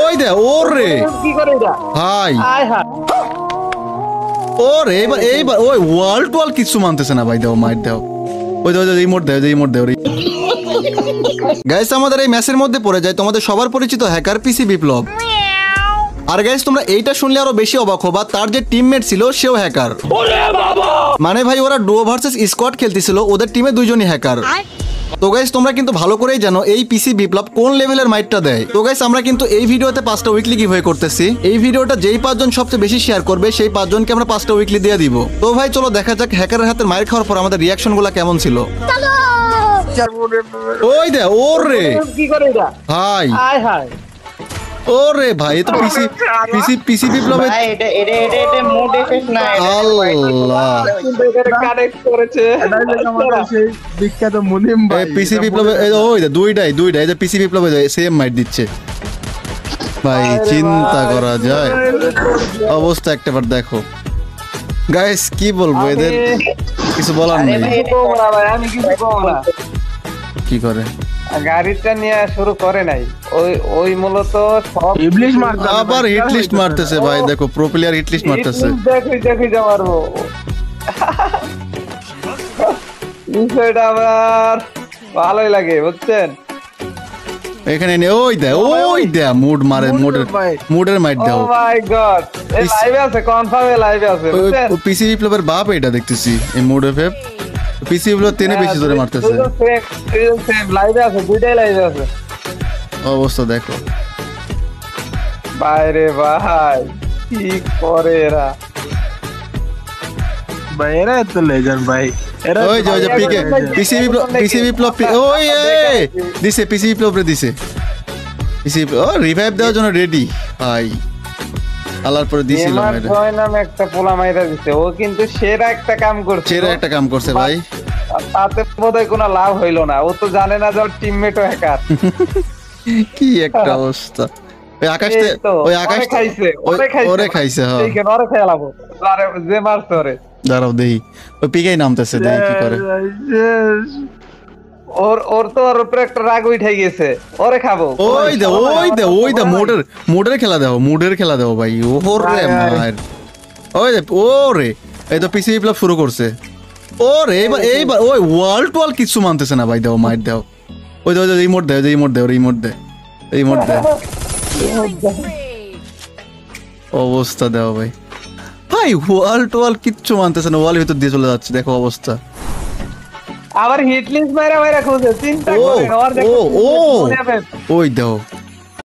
ওই দে ওরে কি করে এটা ভাই আয় হায় ওরে এইবার ওই ওয়াল কিছু মানতেছে না ভাই, দাও মাইট দাও। ওই দাও রিমোট দাও, রিমোট দাও। গাইস আমাদের এই ম্যাচের মধ্যে পড়ে যায় তোমাদের সবার পরিচিত হ্যাকার পিসি বিপ্লব। আর গাইস তোমরা এইটা শুনলে আরো বেশি অবাক হবা, তার যে টিমমেট ছিল সেও হ্যাকার। মানে ভাই ওরা ডুও ভার্সেস স্কোয়াড খেলতেছিল, ওদের টিমে দুইজনই হ্যাকার। তো গাইস তোমরা কিন্তু ভালো করেই জানো এই পিসি বিপ্লব কোন লেভেলের মাইটটা দেয়। তো গাইস আমরা কিন্তু এই ভিডিওতে 5টা উইকলি গিভওয়ে করতেছি। এই ভিডিওটা যেই 5 জন সবচেয়ে বেশি শেয়ার করবে সেই 5 জনকে আমরা 5টা উইকলি দিয়ে দিব। তো ভাই চলো দেখা যাক হ্যাকারের হাতে মাইর খাওয়ার পর আমাদের রিঅ্যাকশন গুলা কেমন ছিল। ওই দে ওরে কি করে এটা ভাই আয় হায় ওরে ভাই এ তো পিসি বিপ্লবের ভাই এটা মোড এফেক্ট না, আল্লাহ কিন্তু এটা কানেক্ট করেছে সেই বিখ্যাত মুনিম ভাই পিসি বিপ্লবে ওই দে দুইটাই এই যে পিসি বিপ্লবে সেম মাইট দিচ্ছে ভাই, চিন্তা করা যায় অবস্থা একটাবার দেখো। গাইস কি বলবো, এদের কিছু বলার নেই। আমি কিছু কম না কি করে গাড়িটা নিয়ে শুরু করে নাই, ওই মূলত সব ইবলিশ মারতে আবার হিট লিস্ট মারতেছে ভাই, দেখো প্রো প্লেয়ার হিট লিস্ট মারতেছে। দেখি যা মারবো বিষয়টা আমার ভালোই লাগে বুঝছেন। এখানে ওই দে মুড মারে, মুডের মাইট দাও। ও মাই গড এই লাইভে আছে, কনফার্মে লাইভে আছে বুঝছেন। পিসি বিপ্লবের বাপ এটা দেখতেছি এই মুড এফএফ। পিসি বিপ্লব তেনে বেশি ধরে মারতেছে, সেম লাইভে আছে, দুইটাই লাইভে আছে। অবস্থা দেখো বাইরে ভাই কি করে এরা। ভাই এরা তো লেজেন্ড ভাই, এরা ওই যে পিকে পিসি বিপ্লব ওই দিছে পিসি বিপ্লব রে দিছে। পিসি ও রিভাইভ দেওয়ার জন্য রেডি ভাই, আলার পরে দিছিল নেমার এটা জয় নামে একটা পোলা মাইরা দিছে, ও কিন্তু সেরা একটা কাম করছে, ছেড়ে একটা কাম করছে ভাই। তাতে বোধহয় কোনো লাভ হইলো না, ও তো জানে না যে ওর টিমমেটও হ্যাকার। কি একটা অবস্থা। ওই আকাশ খাইছে ওরে খাইছে হ্যাঁ। এই কেন ওরে খেলাবো, আরে যে মারছে ওরে। দাঁড়াও দেই ওই পিকেই নামতেছে, দেই কি করে। ওর তো ওর উপরে একটা রাগ উঠে গেছে, ওরে খাবো। ওই দে মোডের খেলা দাও ভাই। ওরে মার ওই দে ওরে, এই তো পিসি বিপ্লব শুরু করছে। ওরে এইবার ওই ওয়াল কিছু মানতেছে না ভাই, দাও মাইট দাও। ওই দে রিমোট দে অবস্থা দাও ভাই। ভাই ওয়াল কিচ্ছু মানতেছে না, ওয়ালের ভিতর দিয়ে চলে যাচ্ছে, দেখো অবস্থা। আবার হিট লিস্ট মাইরা খুঁজে চিন্তা করে ওর দেখো ওই দাও